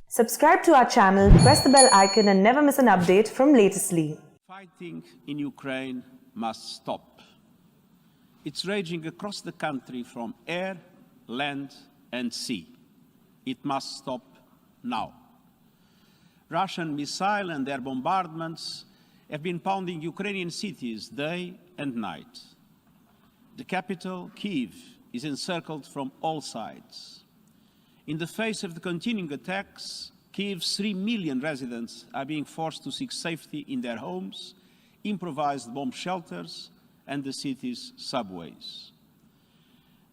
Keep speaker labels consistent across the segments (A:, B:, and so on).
A: Subscribe to our channel, press the bell icon and never miss an update from Latestly.
B: Fighting in Ukraine must stop. It's raging across the country from air, land and sea. It must stop now. Russian missile and air bombardments have been pounding Ukrainian cities day and night. The capital, Kyiv, is encircled from all sides. In the face of the continuing attacks, Kyiv's 3 million residents are being forced to seek safety in their homes, improvised bomb shelters, and the city's subways.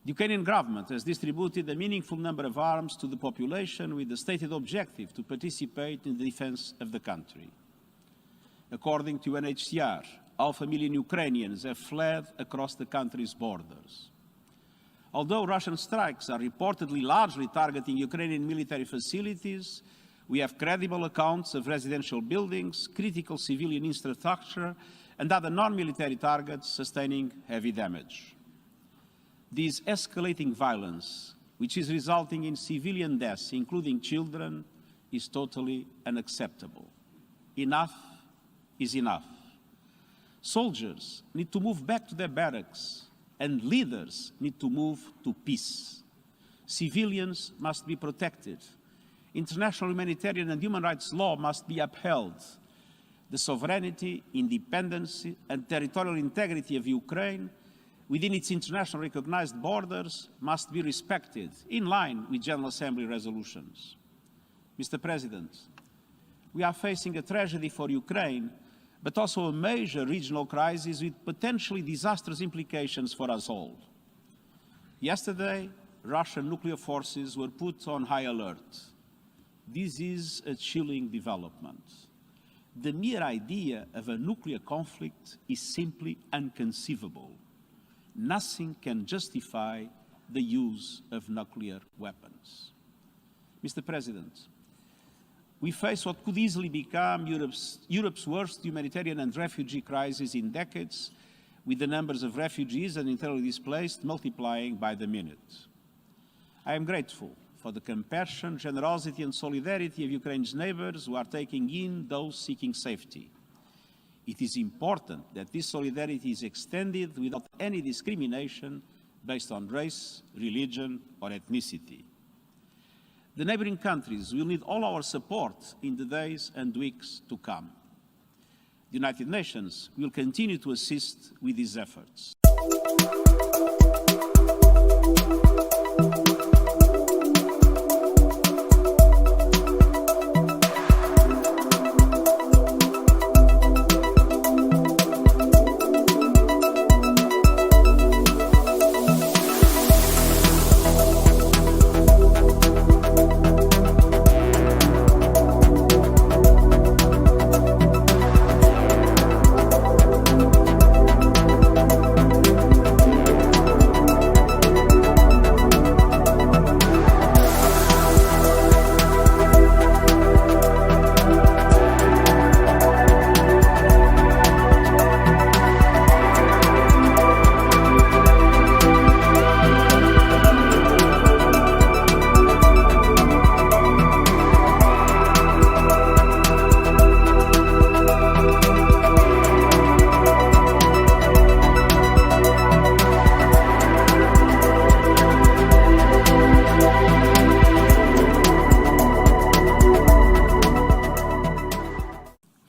B: The Ukrainian government has distributed a meaningful number of arms to the population with the stated objective to participate in the defense of the country. According to UNHCR, 500,000 Ukrainians have fled across the country's borders. Although Russian strikes are reportedly largely targeting Ukrainian military facilities, we have credible accounts of residential buildings, critical civilian infrastructure, and other non-military targets sustaining heavy damage. This escalating violence, which is resulting in civilian deaths, including children, is totally unacceptable. Enough is enough. Soldiers need to move back to their barracks, and leaders need to move to peace. Civilians must be protected. International humanitarian and human rights law must be upheld. The sovereignty, independence, and territorial integrity of Ukraine within its internationally recognized borders must be respected, in line with General Assembly resolutions. Mr. President, we are facing a tragedy for Ukraine, but also a major regional crisis with potentially disastrous implications for us all. Yesterday, Russian nuclear forces were put on high alert. This is a chilling development. The mere idea of a nuclear conflict is simply inconceivable. Nothing can justify the use of nuclear weapons. Mr. President, we face what could easily become Europe's worst humanitarian and refugee crisis in decades, with the numbers of refugees and internally displaced multiplying by the minute. I am grateful for the compassion, generosity and solidarity of Ukraine's neighbors who are taking in those seeking safety. It is important that this solidarity is extended without any discrimination based on race, religion or ethnicity. The neighboring countries will need all our support in the days and weeks to come. The United Nations will continue to assist with these efforts.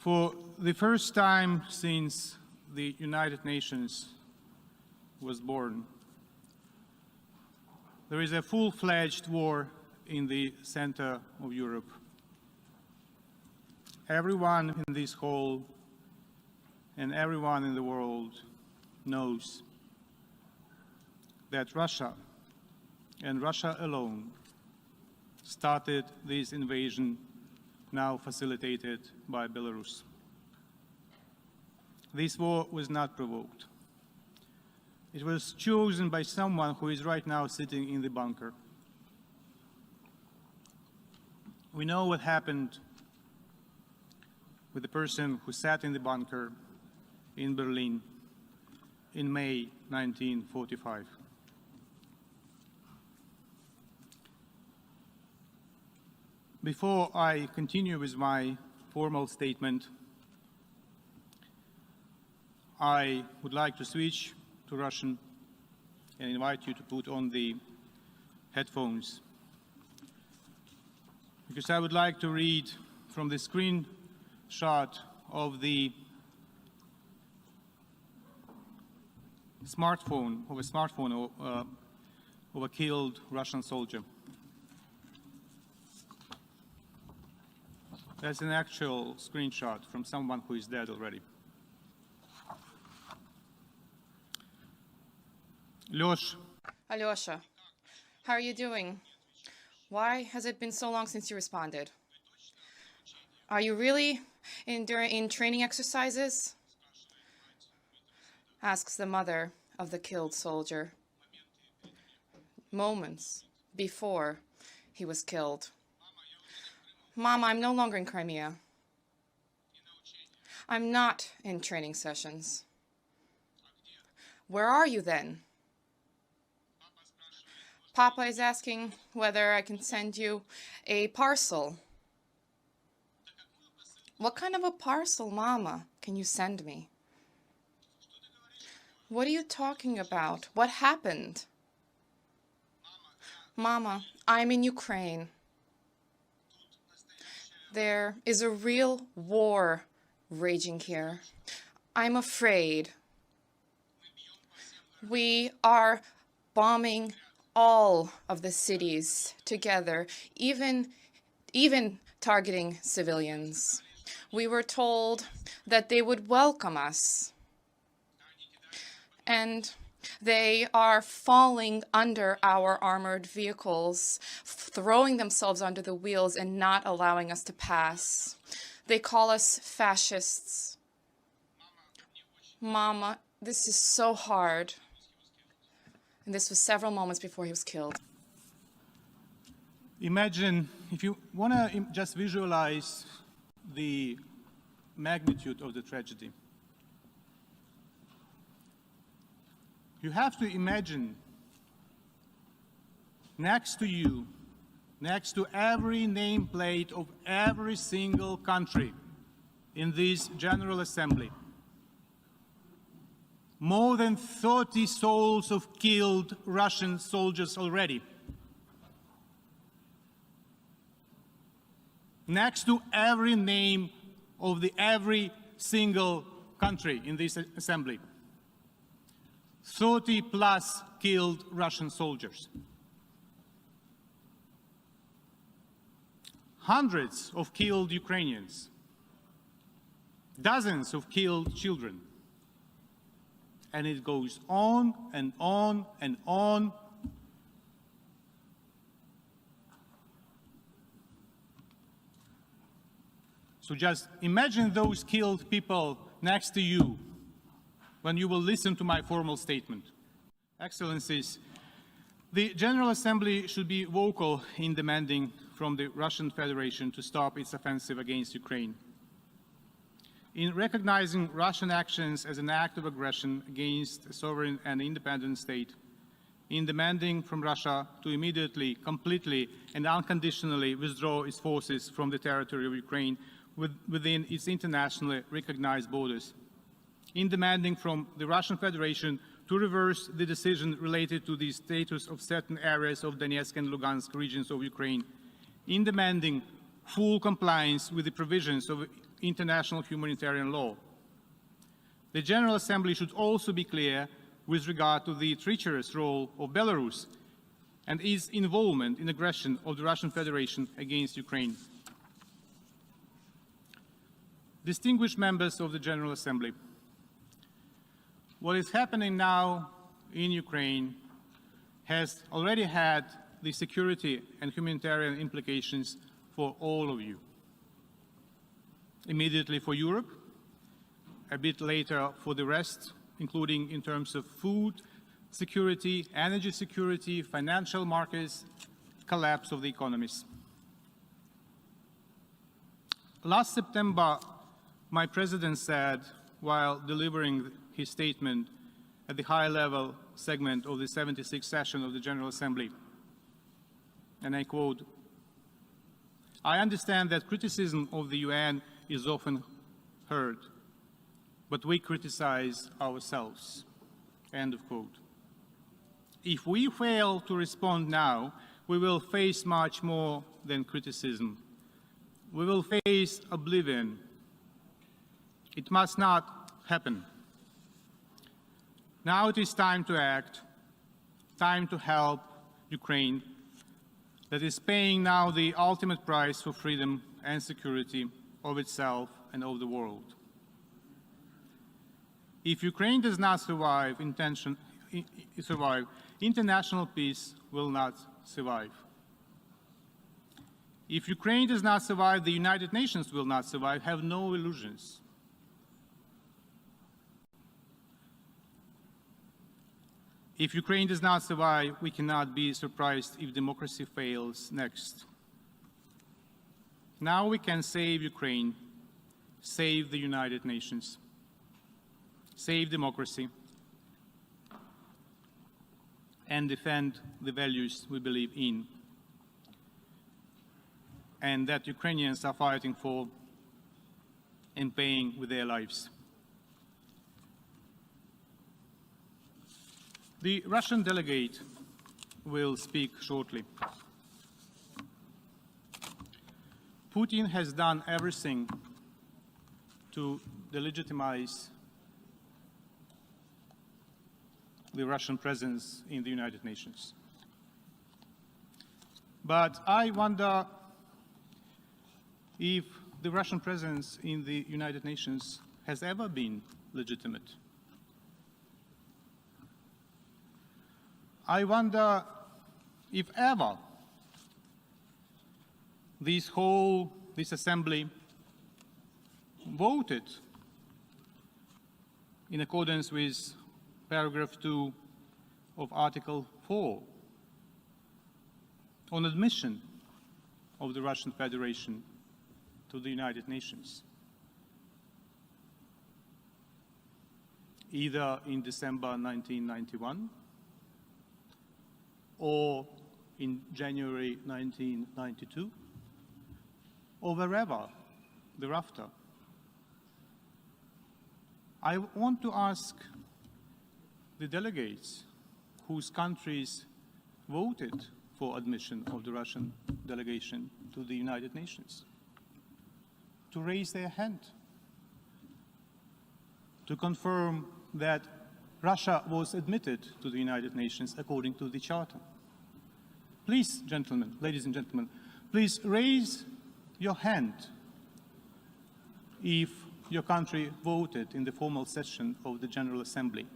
C: For the first time since the United Nations was born, there is a full-fledged war in the center of Europe. Everyone in this hall and everyone in the world knows that Russia, and Russia alone, started this invasion now facilitated by Belarus. This war was not provoked. It was chosen by someone who is right now sitting in the bunker. We know what happened with the person who sat in the bunker in Berlin in May 1945. Before I continue with my formal statement, I would like to switch to Russian and invite you to put on the headphones, because I would like to read from the screenshot of the smartphone of a killed Russian soldier. That's an actual screenshot from someone who is dead already.
D: Alyosha, how are you doing? Why has it been so long since you responded? Are you really in training exercises? Asks the mother of the killed soldier. Moments before he was killed. Mama, I'm no longer in Crimea. I'm not in training sessions. Where are you then? Papa is asking whether I can send you a parcel. What kind of a parcel, Mama, can you send me? What are you talking about? What happened? Mama, I'm in Ukraine. There is a real war raging here. I'm afraid. We are bombing all of the cities together, even targeting civilians. We were told that they would welcome us, and they are falling under our armored vehicles, throwing themselves under the wheels and not allowing us to pass. They call us fascists. Mama, this is so hard. And this was several moments before he was killed.
C: Imagine, if you want to just visualize the magnitude of the tragedy, you have to imagine next to you, next to every nameplate of every single country in this General Assembly, more than 30 souls of killed Russian soldiers already. Next to every name of every single country in this assembly. 30 plus killed Russian soldiers. Hundreds of killed Ukrainians. Dozens of killed children. And it goes on and on and on. So just imagine those killed people next to you when you will listen to my formal statement. Excellencies, the General Assembly should be vocal in demanding from the Russian Federation to stop its offensive against Ukraine. In recognizing Russian actions as an act of aggression against a sovereign and independent state, in demanding from Russia to immediately, completely, and unconditionally withdraw its forces from the territory of Ukraine within its internationally recognized borders, in demanding from the Russian Federation to reverse the decision related to the status of certain areas of Donetsk and Lugansk regions of Ukraine, in demanding full compliance with the provisions of international humanitarian law. The General Assembly should also be clear with regard to the treacherous role of Belarus and its involvement in aggression of the Russian Federation against Ukraine. Distinguished members of the General Assembly, what is happening now in Ukraine has already had the security and humanitarian implications for all of you. Immediately for Europe, a bit later for the rest, including in terms of food security, energy security, financial markets, collapse of the economies. Last September, my president said, while delivering his statement at the high-level segment of the 76th session of the General Assembly, and I quote, I understand that criticism of the UN is often heard, but we criticize ourselves. End of quote. If we fail to respond now, we will face much more than criticism. We will face oblivion. It must not happen. Now it is time to act, time to help Ukraine, that is paying now the ultimate price for freedom and security of itself and of the world. If Ukraine does not survive, international peace will not survive. If Ukraine does not survive, the United Nations will not survive. Have no illusions. If Ukraine does not survive, we cannot be surprised if democracy fails next. Now we can save Ukraine, save the United Nations, save democracy, and defend the values we believe in and that Ukrainians are fighting for and paying with their lives. The Russian delegate will speak shortly. Putin has done everything to delegitimize the Russian presence in the United Nations. But I wonder if the Russian presence in the United Nations has ever been legitimate. I wonder if ever this assembly voted in accordance with paragraph 2 of Article 4 on admission of the Russian Federation to the United Nations, either in December 1991 or in January 1992, or wherever thereafter. I want to ask the delegates whose countries voted for admission of the Russian delegation to the United Nations to raise their hand, to confirm that Russia was admitted to the United Nations according to the Charter. Please, gentlemen, ladies and gentlemen, please raise your hand if your country voted in the formal session of the General Assembly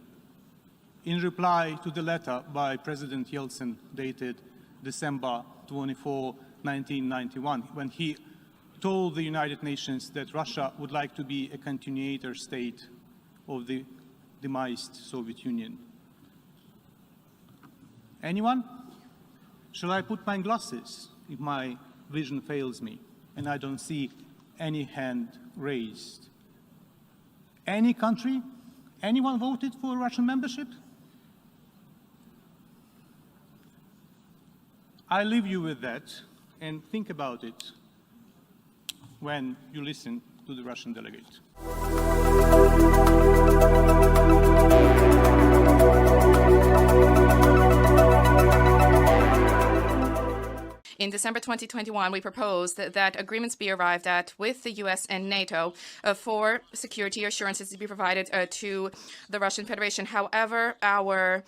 C: in reply to the letter by President Yeltsin dated December 24, 1991, when he told the United Nations that Russia would like to be a continuator state of the demised Soviet Union. Anyone? Shall I put my glasses if my vision fails me and I don't see any hand raised? Any country? Anyone voted for Russian membership? I leave you with that, and think about it when you listen to the Russian delegate.
D: In December 2021, we proposed that agreements be arrived at with the US and NATO for security assurances to be provided to the Russian Federation. However, our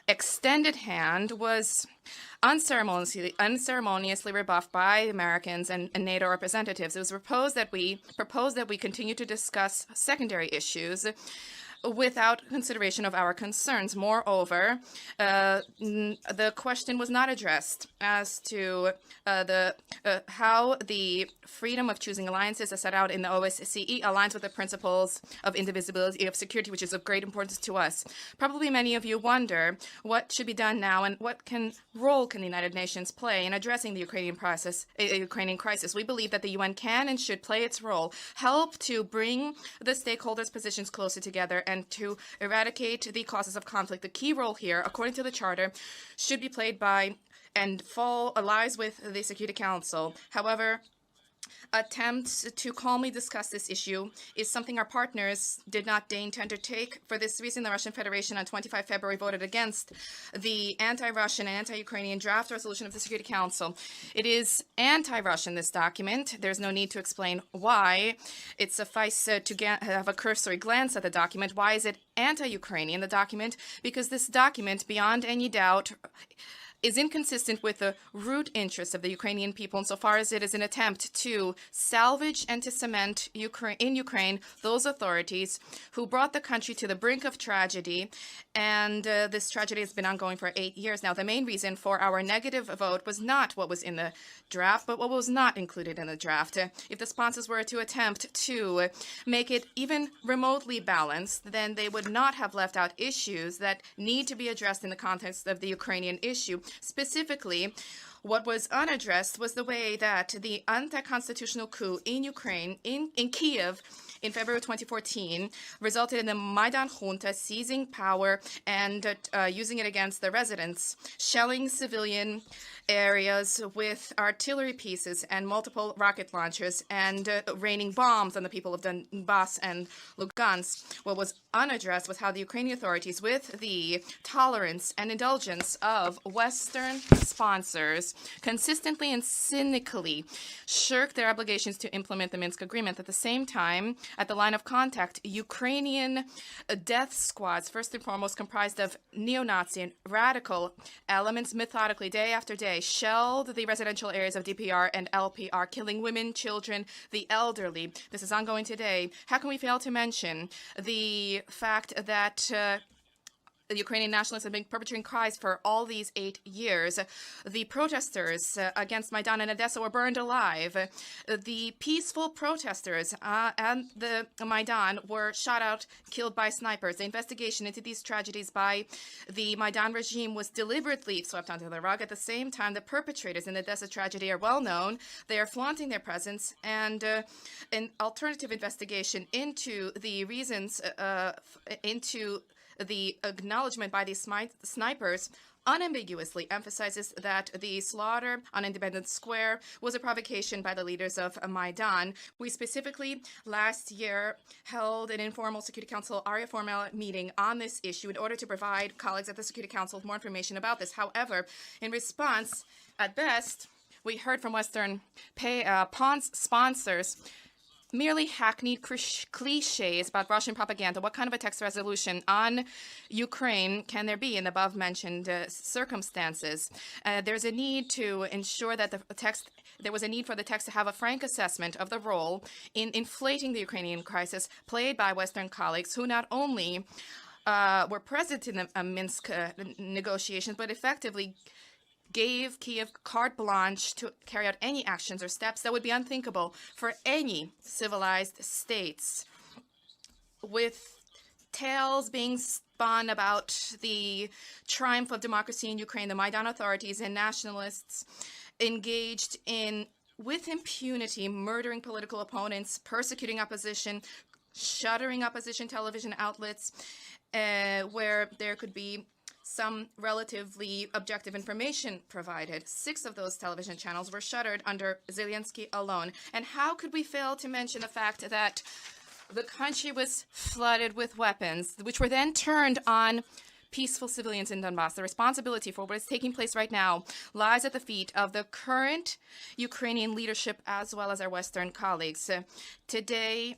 D: extended hand was unceremoniously rebuffed by Americans and NATO representatives. It was proposed that we continue to discuss secondary issues without consideration of our concerns. Moreover, the question was not addressed as to how the freedom of choosing alliances as set out in the OSCE aligns with the principles of indivisibility of security, which is of great importance to us. Probably many of you wonder what should be done now and what role can the United Nations play in addressing the Ukrainian crisis. We believe that the UN can and should play its role, help to bring the stakeholders' positions closer together and to eradicate the causes of conflict. The key role here, according to the Charter, should be played by and lies with the Security Council. However, attempts to calmly discuss this issue is something our partners did not deign to undertake. For this reason, the Russian Federation on 25 February voted against the anti-Russian and anti-Ukrainian draft resolution of the Security Council. It is anti-Russian, this document. There's no need to explain why. It suffices to have a cursory glance at the document. Why is it anti-Ukrainian, the document? Because this document, beyond any doubt, is inconsistent with the root interests of the Ukrainian people insofar as it is an attempt to salvage and to cement in Ukraine those authorities who brought the country to the brink of tragedy. And this tragedy has been ongoing for 8 years now. The main reason for our negative vote was not what was in the draft, but what was not included in the draft. If the sponsors were to attempt to make it even remotely balanced, then they would not have left out issues that need to be addressed in the context of the Ukrainian issue. Specifically, what was unaddressed was the way that the anti-constitutional coup in Ukraine, in Kiev, in February 2014, resulted in the Maidan junta seizing power and using it against the residents, shelling civilian areas with artillery pieces and multiple rocket launchers, and raining bombs on the people of Donbass and Lugansk. What was unaddressed was how the Ukrainian authorities, with the tolerance and indulgence of Western sponsors, consistently and cynically shirked their obligations to implement the Minsk agreement. At the same time, at the line of contact, Ukrainian death squads, first and foremost comprised of neo-Nazi and radical elements, methodically, day after day, shelled the residential areas of DPR and LPR, killing women, children, the elderly. This is ongoing today. How can we fail to mention the fact that the Ukrainian nationalists have been perpetrating crimes for all these 8 years? The protesters against Maidan and Odessa were burned alive. The peaceful protesters and the Maidan were shot out, killed by snipers. The investigation into these tragedies by the Maidan regime was deliberately swept under the rug. At the same time, the perpetrators in the Odessa tragedy are well known. They are flaunting their presence, and an alternative investigation into the reasons, into the acknowledgement by these snipers unambiguously emphasizes that the slaughter on Independence Square was a provocation by the leaders of Maidan. We specifically last year held an informal Security Council ARIA formal meeting on this issue in order to provide colleagues at the Security Council with more information about this. However, in response, at best, we heard from Western sponsors merely hackneyed cliches about Russian propaganda. What kind of a text resolution on Ukraine can there be in the above-mentioned circumstances? There's a need to ensure that there was a need for the text to have a frank assessment of the role in inflating the Ukrainian crisis played by Western colleagues who not only were present in the Minsk negotiations, but effectively gave Kiev carte blanche to carry out any actions or steps that would be unthinkable for any civilized states. With tales being spun about the triumph of democracy in Ukraine, the Maidan authorities and nationalists engaged in, with impunity, murdering political opponents, persecuting opposition, shuttering opposition television outlets, where there could be some relatively objective information provided. 6 of those television channels were shuttered under Zelensky alone. And how could we fail to mention the fact that the country was flooded with weapons, which were then turned on peaceful civilians in Donbass? The responsibility for what is taking place right now lies at the feet of the current Ukrainian leadership as well as our Western colleagues. Today,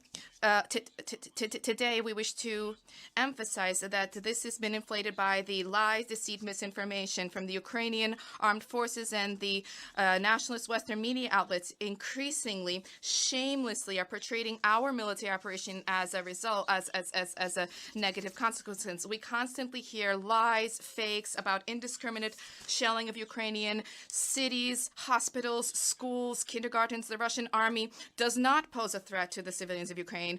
D: we wish to emphasize that this has been inflated by the lies, deceit, misinformation from the Ukrainian armed forces, and the nationalist Western media outlets increasingly, shamelessly are portraying our military operation as a result, as a negative consequence. We constantly hear lies, fakes about indiscriminate shelling of Ukrainian cities, hospitals, schools, kindergartens. The Russian army does not pose a threat to the civilians of Ukraine.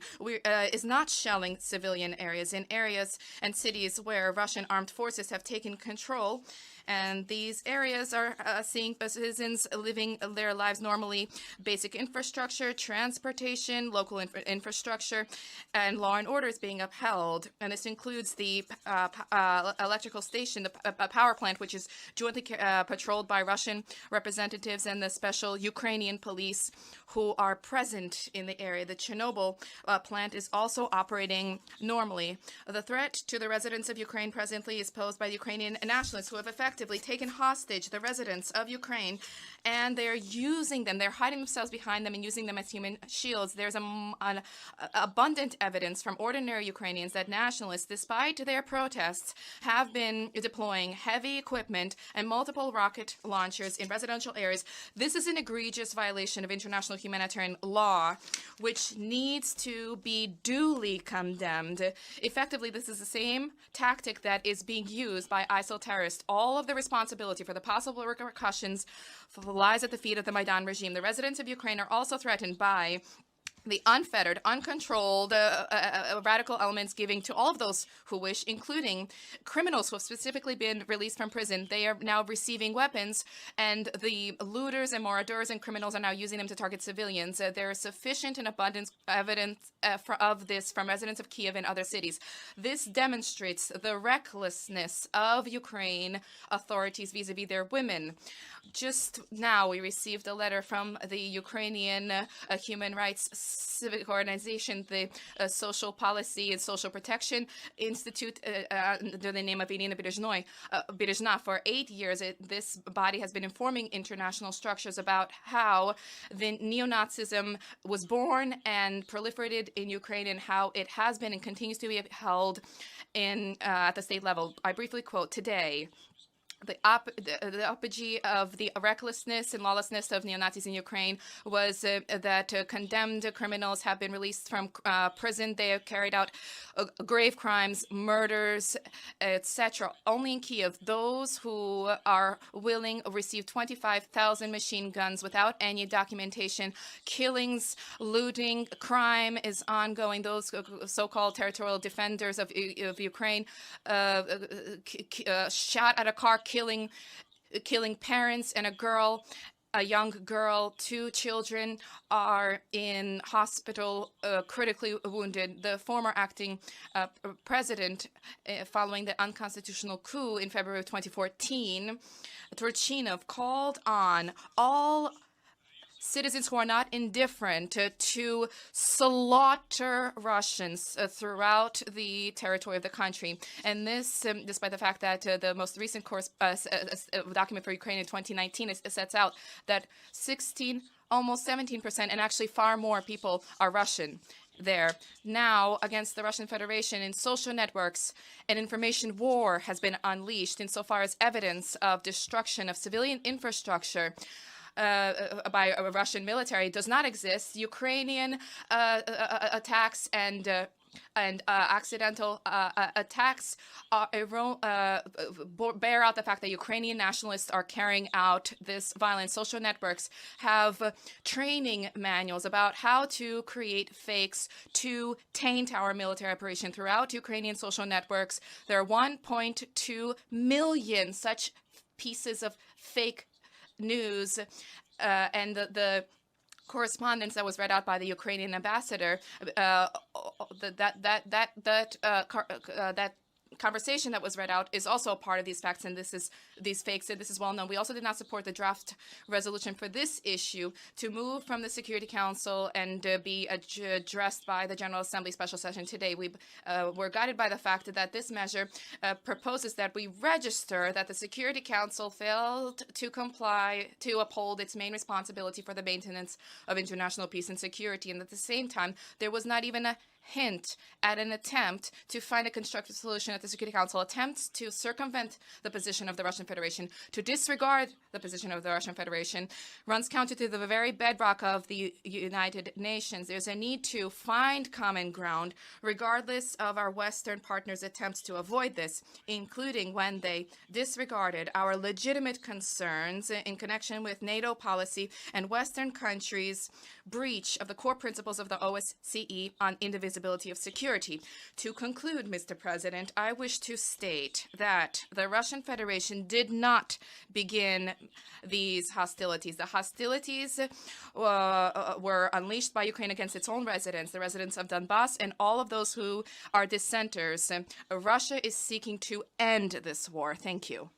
D: Is not shelling civilian areas in areas and cities where Russian armed forces have taken control. And these areas are seeing citizens living their lives normally. Basic infrastructure, transportation, local infrastructure, and law and order is being upheld. And this includes the electrical station, the power plant, which is jointly patrolled by Russian representatives and the special Ukrainian police who are present in the area. The Chernobyl plant is also operating normally. The threat to the residents of Ukraine presently is posed by the Ukrainian nationalists who have effectively taken hostage the residents of Ukraine, and they're using them. They're hiding themselves behind them and using them as human shields. There's an abundant evidence from ordinary Ukrainians that nationalists, despite their protests, have been deploying heavy equipment and multiple rocket launchers in residential areas. This is an egregious violation of international humanitarian law, which needs to be duly condemned. Effectively, this is the same tactic that is being used by ISIL terrorists. All of the responsibility for the possible repercussions lies at the feet of the Maidan regime. The residents of Ukraine are also threatened by the unfettered, uncontrolled radical elements giving to all of those who wish, including criminals who have specifically been released from prison. They are now receiving weapons, and the looters and marauders and criminals are now using them to target civilians. There is sufficient and abundant evidence of this from residents of Kiev and other cities. This demonstrates the recklessness of Ukraine authorities vis-a-vis their women. Just now, we received a letter from the Ukrainian human rights civic organization, the Social Policy and Social Protection Institute, under the name of Irina Berezhna. For 8 years, this body has been informing international structures about how the neo-Nazism was born and proliferated in Ukraine, and how it has been and continues to be held at the state level. I briefly quote today. The apogee of the recklessness and lawlessness of neo-Nazis in Ukraine was that condemned criminals have been released from prison. They have carried out grave crimes, murders, etc. Only in Kiev, those who are willing receive 25,000 machine guns without any documentation. Killings, looting, crime is ongoing. Those so-called territorial defenders of Ukraine shot at a car, killing parents and a young girl. 2 children are in hospital, critically wounded. The former acting president, following the unconstitutional coup in February of 2014, Turchinov, called on all citizens who are not indifferent to slaughter Russians throughout the territory of the country. And this, despite the fact that the most recent document for Ukraine in 2019 sets out that almost 17%, and actually far more people are Russian there. Now, against the Russian Federation in social networks, an information war has been unleashed insofar as evidence of destruction of civilian infrastructure by a Russian military does not exist. Ukrainian attacks and accidental attacks bear out the fact that Ukrainian nationalists are carrying out this violence. Social networks have training manuals about how to create fakes to taint our military operation. Throughout Ukrainian social networks, there are 1.2 million such pieces of fake news, and the correspondence that was read out by the Ukrainian ambassador, that conversation that was read out is also a part of these facts, and these fakes, and this is well known. We also did not support the draft resolution for this issue to move from the Security Council and be addressed by the General Assembly special session today. We were guided by the fact that this measure proposes that we register that the Security Council failed to uphold its main responsibility for the maintenance of international peace and security, and at the same time, there was not even a hint at an attempt to find a constructive solution at the Security Council. Attempts to circumvent the position of the Russian Federation, to disregard the position of the Russian Federation, runs counter to the very bedrock of the United Nations. There's a need to find common ground, regardless of our Western partners' attempts to avoid this, including when they disregarded our legitimate concerns in connection with NATO policy and Western countries' breach of the core principles of the OSCE on indivisibility of security. To conclude, Mr. President, I wish to state that the Russian Federation did not begin these hostilities. The hostilities were unleashed by Ukraine against its own residents, the residents of Donbass, and all of those who are dissenters. Russia is seeking to end this war. Thank you.